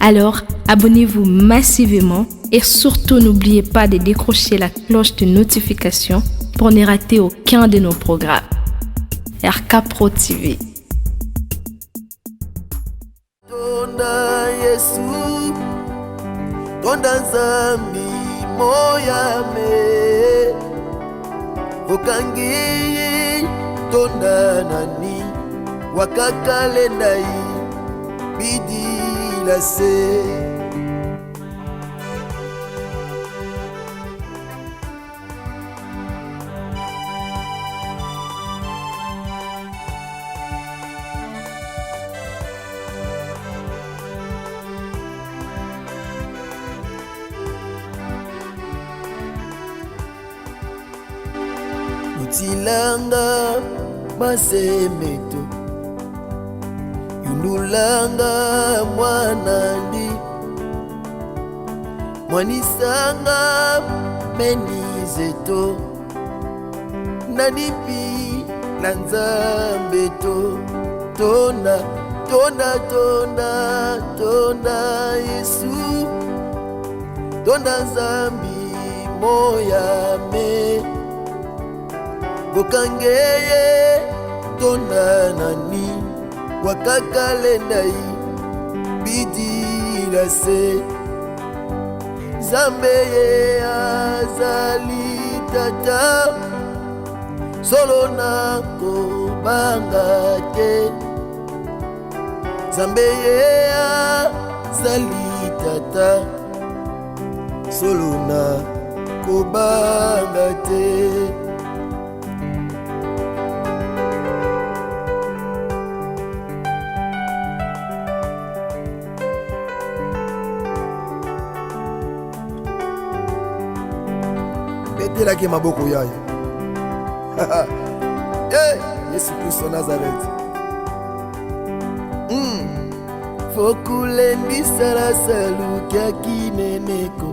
Alors, abonnez-vous massivement et surtout n'oubliez pas de décrocher la cloche de notification pour ne rater aucun de nos programmes. RK Pro TV. Tonda Yesu, tonda Nzambi moyame, okangi tonda nani, wakakalendai bidi la se. Utilanga masemeto, yundulanga mwanandi, mwanisanga menizeto, nanipi na Nzambeto. Tonda, tonda, tonda, tonda Yesu, tonda Nzambi moyame, bokangeye tonda nani, wakakalendai bidi la se. Nzambe azali tata, solo nako banga te. Nzambe azali tata, solo nako banga te. Betelaki maboko yayo. Hey, Yesu Kristo Nazareth. Fokulendi la salu kia kineneko,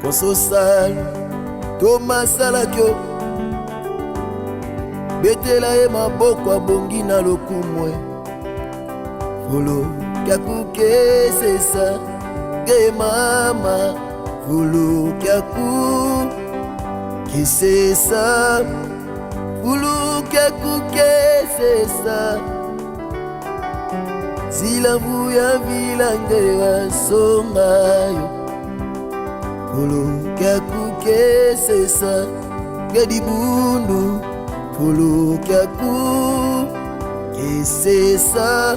koso salu toma salakyo, betela e maboko abongi na lokumwe, folo kia kukesesa ge mama, fulu kyaku kisesa, fulu kyaku kesesa. Zilavu ya vilange wasongayo, fulu kyaku kesesa gedibundu, fulu kyaku kesesa,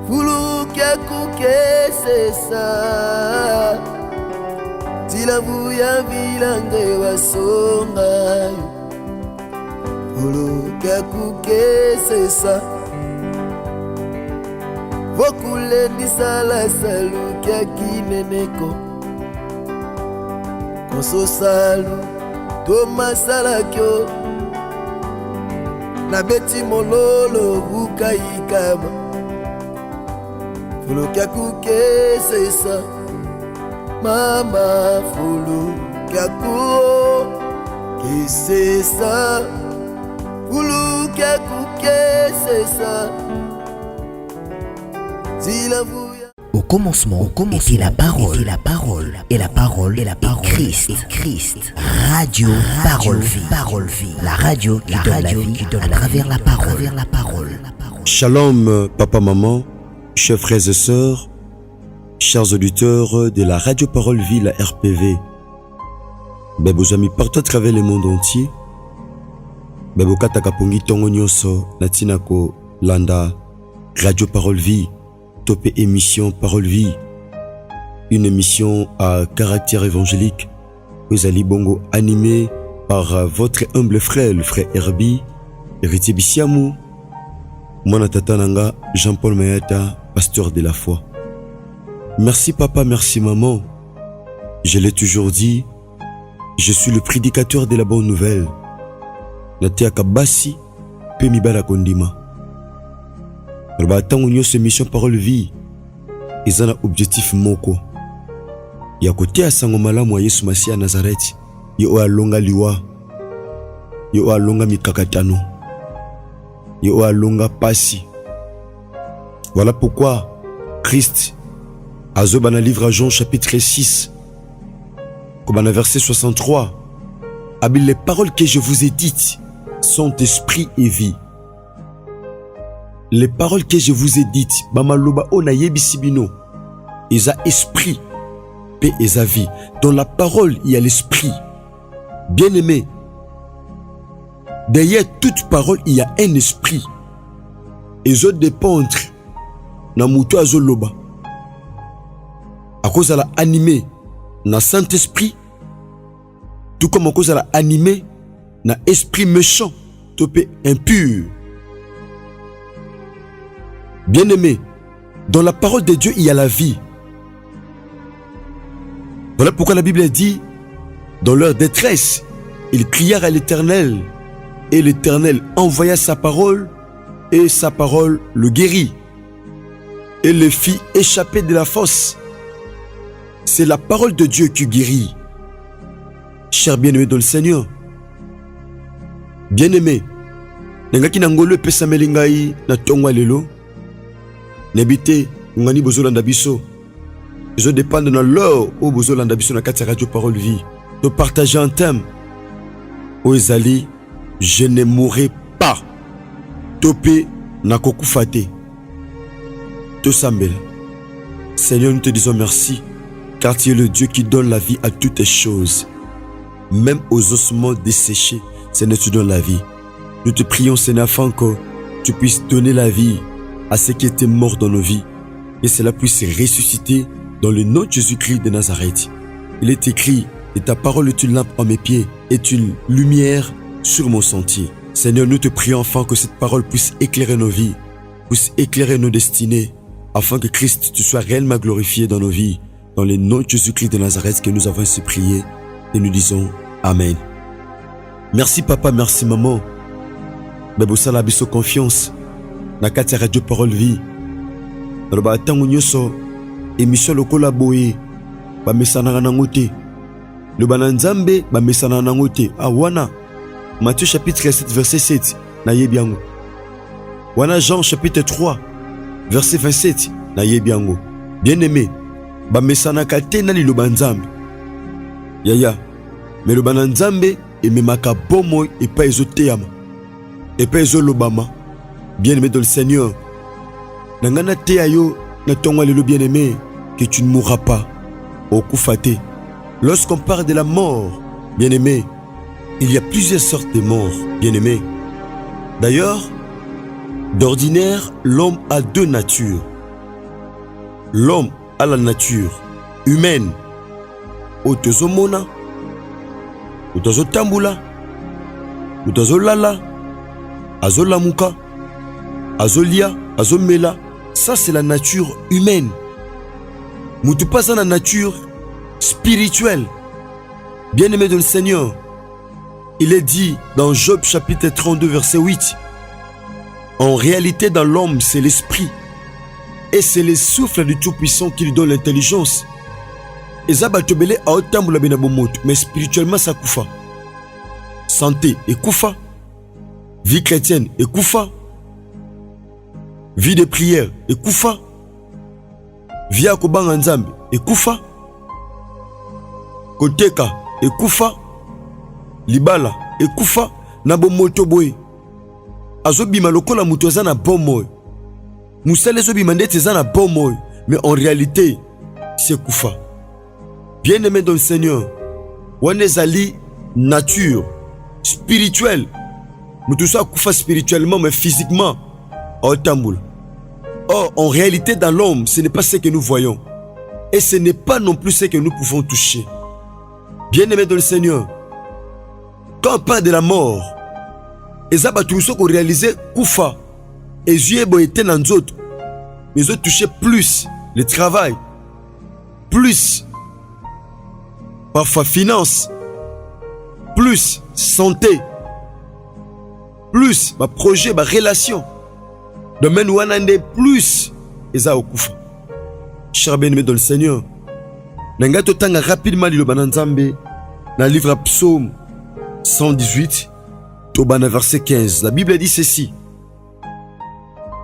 fulu kyaku kesesa. Zilavu ya vilange wasongayo, uluka kukesesa. Vokulendi sala salu kia kineneko, koso salu toma salakyo, na beti mololo bukaikama, uluka kukesesa. Mama fulu kyaku kisesa, fulu kyaku kesesa. Au commencement était la parole, et la parole est Christ. Radio Parole Vie, la radio qui donne la vie à travers la parole. Shalom, papa, maman, chers frères et sœurs, chers auditeurs de la radio Parole Vie, la RPV. Bebo amis partout à travers le monde entier. Bebo kataka pongi tongo nyoso natinako landa radio Parole Vie. Topé émission Parole Vie, une émission à caractère évangélique, vous allez bongo animé par votre humble frère, le frère Herbie, héritier Bissiamou, Mwana Tatananga, Jean-Paul Mayata, pasteur de la foi. Merci papa, merci maman. Je l'ai toujours dit, je suis le prédicateur de la bonne nouvelle. Natiaka Bassi, Pemibala Kondima. Tango nyonso émission Parole Vie eza na objectif moko ya kotia sango malamu ya Yesu Masia Nazareth, yo alonga liwa, yo alonga mikakatano, yo alonga pasi. Voilà pourquoi Christ azobana livre à Jean chapitre 6 comme verset 63 abi les paroles que je vous ai dites sont esprit et vie. Les paroles que je vous ai dites bamaloba ona yebisibino eza esprit pe eza vie. Dans la parole il y a l'esprit. Bien-aimé, derrière toute parole il y a un esprit. Ezo dépendre na mutu azoloba à cause de la animé na Saint-Esprit, tout comme à cause de la animé na esprit méchant, topé impur. Bien-aimé, dans la parole de Dieu, il y a la vie. Voilà pourquoi la Bible dit, dans leur détresse, ils crièrent à l'Éternel, et l'Éternel envoya sa parole, et sa parole le guérit, et le fit échapper de la fosse. C'est la parole de Dieu qui guérit. Cher bien-aimé dans le Seigneur, bien-aimé, nengaki nangolo pesa melingai na tongwa lelo, nebite ngani bozolanda biso. Je dépends de l'heure où bozolanda biso na kati radio parole vie. De partager un thème. Oezali, je ne mourrai pas. Topé na kokufate. Te sambel. Seigneur, nous te disons merci. Car tu es le Dieu qui donne la vie à toutes choses. Même aux ossements desséchés, Seigneur, tu donnes la vie. Nous te prions, Seigneur, afin que tu puisses donner la vie à ceux qui étaient morts dans nos vies. Et cela puisse ressusciter dans le nom de Jésus-Christ de Nazareth. Il est écrit, et ta parole est une lampe à mes pieds, est une lumière sur mon sentier. Seigneur, nous te prions afin que cette parole puisse éclairer nos vies, puisse éclairer nos destinées, afin que Christ, tu sois réellement glorifié dans nos vies. Dans le nom de Jésus-Christ de Nazareth que nous avons ainsi prié et nous disons Amen. Merci papa, merci maman. Bebosala biso confiance. Na kati radio parole vie. Dans le batangu nyoso émission lokola boye ba mesana na ngote. Le bananzambe ba mesana na ngote. Wana Matthieu chapitre 7 verset 7 na yebiango. Wana Jean chapitre 3 verset 27 na yebiango. Bien-aimé, ba mesana kate na liloba nzambe. Yaya, mais le bananzambe et memaka bomo et pas ezoteyama. Et pas ezolobama. Bien-aimé dans le Seigneur. Nangana teayo na tongwa lelo bien-aimé que tu ne mourras pas. Au kufate. Lorsqu'on parle de la mort, bien-aimé, il y a plusieurs sortes de morts, bien-aimé. D'ailleurs, d'ordinaire, l'homme a deux natures. L'homme à la nature humaine, otozomona, otozotambula, otozolala, azolamuka, azolia, azomela. Ça c'est la nature humaine. Mutu pas dans la nature spirituelle. Bien-aimé de le Seigneur, il est dit dans Job chapitre 32 verset 8, en réalité dans l'homme c'est l'esprit. Et c'est le souffle du Tout-Puissant qui lui donne l'intelligence. Mais spirituellement, ça koufa. Santé et koufa. Vie chrétienne et koufa. Vie de prière et koufa. Vie à Kobang Nzambe et koufa. Koteka et koufa. Libala et koufa. Nabo motoboy. Azobima lokola mutoza na bomoy. Mais en réalité, c'est Koufa. Bien-aimé dans le Seigneur, Wanezali, nature, spirituelle. Nous tous Koufa spirituellement, mais physiquement, au Tamboul. Or, en réalité, dans l'homme, ce n'est pas ce que nous voyons. Et ce n'est pas non plus ce que nous pouvons toucher. Bien-aimé dans le Seigneur, quand on parle de la mort, les abattus ont réalisé Koufa. Et yeux étaient dans d'autres. Mais ils ont touché plus le travail, plus parfois finance, plus santé, plus ma projet, ma relation. Domaine où on a plus ils ont okufa. Cher bien-aimé dans le Seigneur, n'enga totanga rapidement le bananzambe dans le livre Psaume 118, Tobana verset 15. La Bible dit ceci.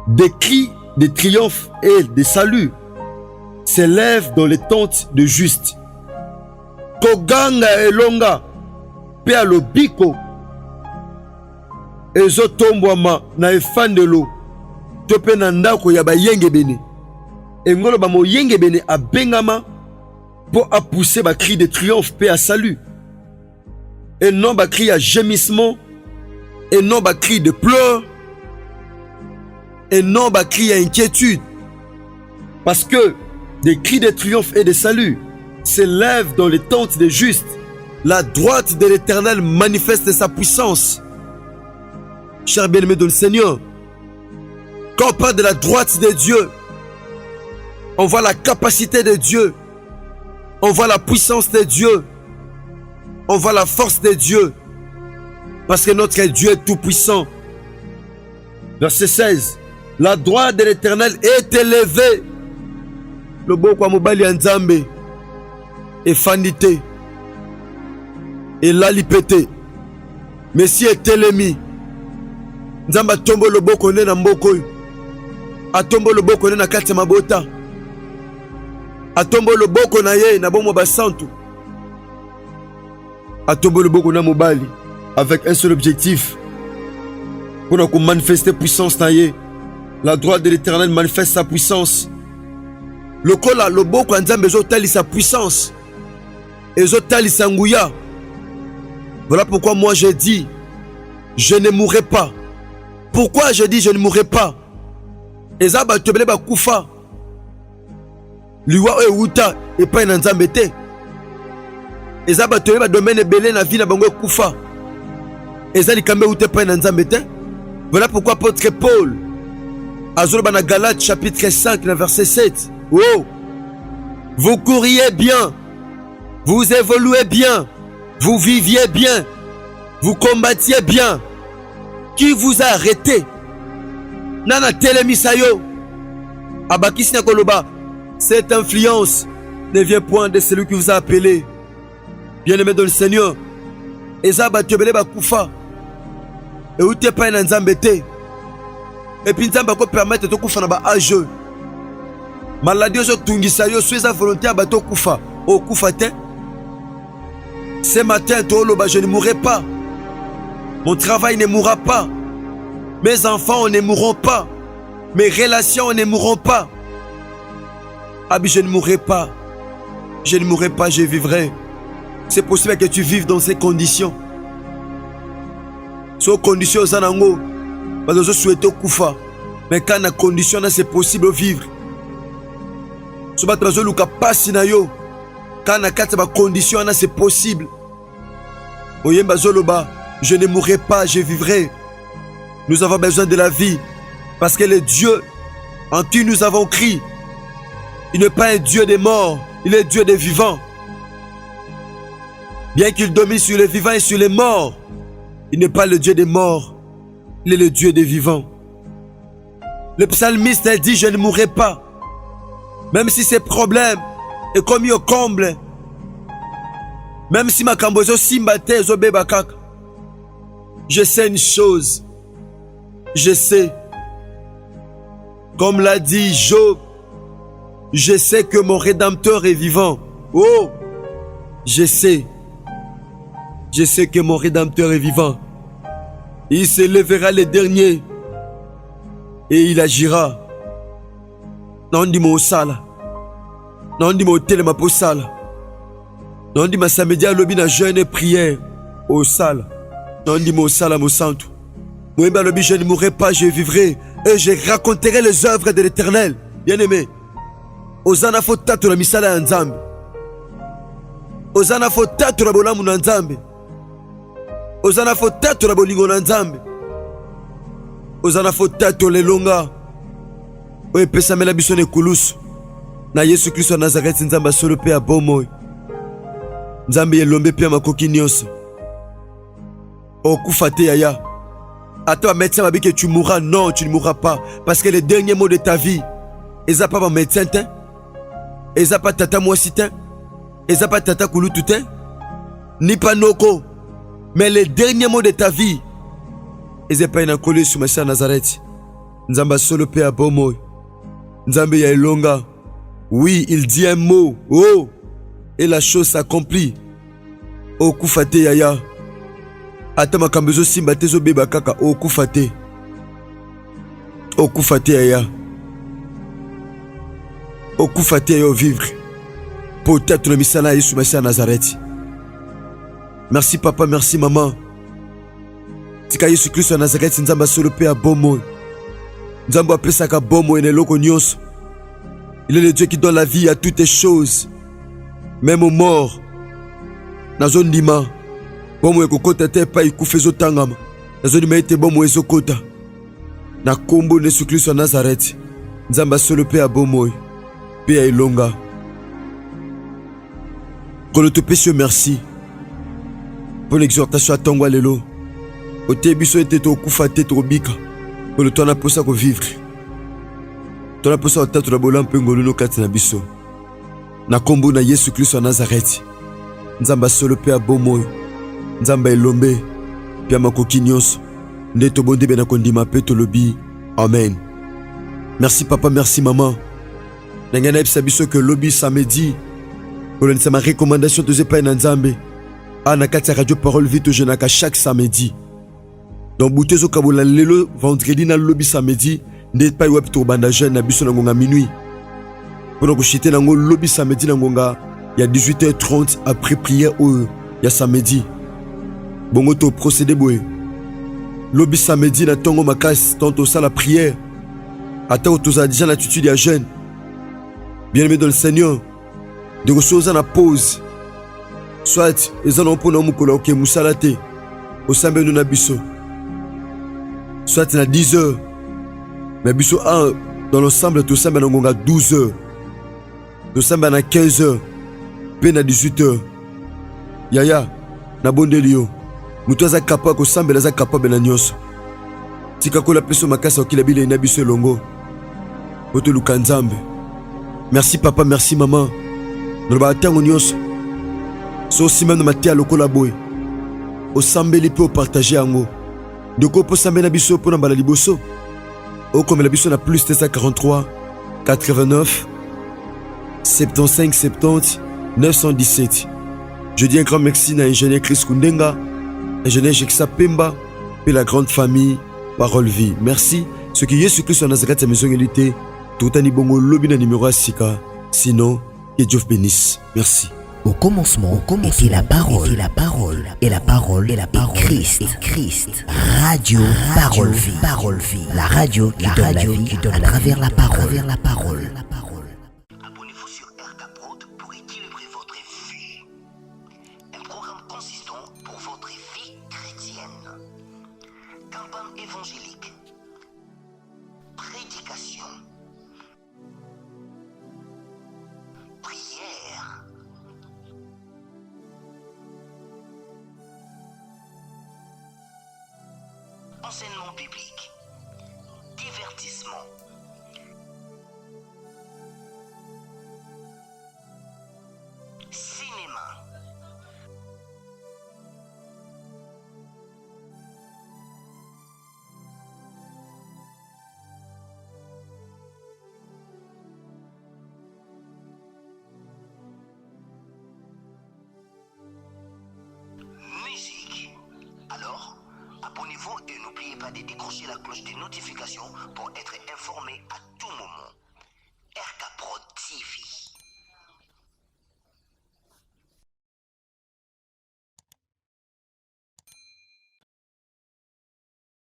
Des cris de triomphe et de salut s'élève dans les tentes de juste. Koganga elonga pe alobiko ezotombwama na efandelo to pe na ndako ya bayengebene. Engolo ba moyengebene abengama pour pousser ba cri de triomphe pe à salut. Et non ba cri à gémissement, et non ba cri de pleurs, et non ba cri à inquiétude. Parce que des cris de triomphe et de salut s'élèvent dans les tentes des justes. La droite de l'Éternel manifeste sa puissance. Chers bien-aimés dans le Seigneur, quand on parle de la droite de Dieu, on voit la capacité de Dieu, on voit la puissance de Dieu, on voit la force de Dieu, parce que notre Dieu est tout puissant. Verset 16, la droite de l'Éternel est élevée. Le boko mobali nzambe efandité et lalipete Messie est telemi nzamba tombo le boko ne na mboko atombo le boko ne na kati mabota atombo le boko na ye na bomo basantu atombo le boko na mobali avec un seul objectif pour manifester puissance na ye. La droite de l'Éternel manifeste sa puissance. Le kola le boko nzambe ezotali sa puissance ezotali sa nguya. Voilà pourquoi moi j'ai dit je ne mourrai pas. Pourquoi je dis je ne mourrai pas? Ezaba tebele ba kufa liwa euta et pas na nzambe te. Ezaba tebele ba domaine belé na vie na bango kufa ezali kambe euta pas na nzambe te. Voilà pourquoi apôtre Paul azoloba na Galates chapitre 5 verset 7. Oh, vous couriez bien, vous évoluez bien, vous viviez bien, vous combattiez bien. Qui vous a arrêté? Nana telemisayo abakisi na koloba. Cette influence ne vient point de celui qui vous a appelé. Bien-aimé dans le Seigneur, ezaba tebele bakufa et ou te pa na nzambe te. Et puis nzamba ko permettre to kufa na ba âge. Maladie ozo tungisa yo soit volonté à bato kufa. O kufa te. Ce matin to loba je ne mourrai pas. Mon travail ne mourra pas. Mes enfants ne mourront pas. Mes relations ne mourront pas. Abi je ne mourrai pas. Je ne mourrai pas, je vivrai. C'est possible que tu vives dans ces conditions. Ces conditions zanango. Bazo souhaite kufa. Mais quand na condition c'est possible de vivre. So bazo luka pasi na yo. Quand na kati ba condition c'est possible. Oyemba zoloba, je ne mourrai pas, je vivrai. Nous avons besoin de la vie parce que le Dieu en qui nous avons crié, il n'est pas un Dieu des morts, il est Dieu des vivants. Bien qu'il domine sur les vivants et sur les morts, il n'est pas le Dieu des morts, il est le Dieu des vivants. Le psalmiste a dit, je ne mourrai pas. Même si ces problèmes est commis au comble, même si ma cambozo simbate zo bebakak, je sais une chose, je sais, comme l'a dit Job, je sais que mon Rédempteur est vivant. Oh, je sais que mon Rédempteur est vivant. Il se lèvera le dernier et il agira. Non di mo sala, non di mo telema po sala, non di ma samedi à lobi na jeûne et prière au sala, non di mo sala mo santo. Moi ben lobi je ne mourrai pas, je vivrai et je raconterai les œuvres de l'Éternel. Bien aimé, ozana fo tatu la misala ya nzambe, ozana fo tatu la bolamu na nzambe, ozana fo tatu la bolingo na nzambe, ozana fo tatu lelonga oyo epesamela biso na ekulusu na Yesu Kristo ya Nazareti. Nzambe asolo mpe ya bomoi, nzambe elombe mpe ya makoki nyonso. Okufa te yaya. Ata ba médecin babi que tu mourras, non, tu ne mourras pas, parce que les derniers mots de ta vie eza pas ba médecin te, eza pas tata mwasi te, eza pas tata kulutu te, ni pas noko, mais les derniers mots de ta vie eza pas na kolo sur Masia Nazareth. Nzamba solo pe ya bomoi, nzambe ya elonga Oui, il dit un mot. Oh, et la chose s'accomplit. Oh, Koufate Yaya. Ata makambezo simba tezo beba kaka. Oh, Koufate. Oh, Koufate Yaya. Oh, Koufate Yaya vivre. Peut-être le misala Yesu Messia Nazareth. Merci papa, merci maman. Tika Yesu Christ à Nazareth, nzamba solo pe a bomo. Nzamba pesaka bomo ene loko nyonso. Il est le Dieu qui donne la vie à toutes les choses. Même aux morts. Nazo ndima. Bomo ekokota te pa ikufezo tangama. Nazo ndima ete bomo ezokota. Na kombo Yesu Christ à Nazareth. Nzamba solo pe a bomo. Pe a ilonga. Qu'on te péché merci. Pour l'exhortation à Tongwa Lelo. Au tébiso était au Koufate Trobika. Pour le temps à posa ko vivre. Ton a posa au tatu la bola mpengolo no kati na biso. Na kombo na Yesu Christ à Nazareth. Nzamba solo pe a bomoy. Nzamba elombe. Pia makoki nyonso. Ndeto bonde bena kondima pe tolobi. Amen. Merci papa, merci maman. Nangana epsa biso que lobby samedi. Pour le ma recommandation de Zepa Nzambe. Na kati ya radio parole vite jenaka chaque samedi. Donc boutezo kabola lelo vendredi na lobby samedi nde pa web to banda jeune na biso na ngonga minuit. Pour ko chiter na ngo lobby samedi na ngonga il y a 18h30 après prière au ya samedi. Bongo to procéder boy. Lobby samedi na tongo makas tonto ça la prière. Attends to za déjà l'attitude ya jeune. Bien-aimé dans le Seigneur. De choses à la pause. Soit ils en ont pour nous mukolo ke musalate au sambe nous na biso. Soit na 10 heures. Mais biso dans l'ensemble tout sambe na ngonga 12 heures. Tout sambe na 15 heures. Pe na 18 heures. Yaya na bondelio. Mutu aza capable ko sambe za capable na nyonso. Tika ko la peso makasa okila bile na biso longo. Boto lukanzambe. Merci papa, merci maman. Nous avons nyonso. So si même matia lokola boy. O sambeli pe o partager ango. De ko po sambe na biso po na bala liboso. O comme la biso na plus 43 89 75 70 917. Je dis un grand merci à ingénieur Chris Kundenga, ingénieur Jeksa Pemba et la grande famille Parole Vie. Merci. Ce qui est Jésus Christ en Nazareth, maison élité. Tout un bongo lobby na numéro à Sika. Sinon, que Dieu bénisse. Merci. Au commencement, était la parole, et la parole est Christ. Radio, parole, vie. La radio qui donne la vie à travers la parole. Abonnez-vous sur RK Prod pour équilibrer votre vie. Un programme consistant pour votre vie chrétienne. Campagne évangélique. Prédication. Prière. Enseignement biblique. Divertissement. Cinéma. Musique. Alors, abonnez-vous et n'oubliez pas de décrocher la cloche des notifications pour être informé à tout moment.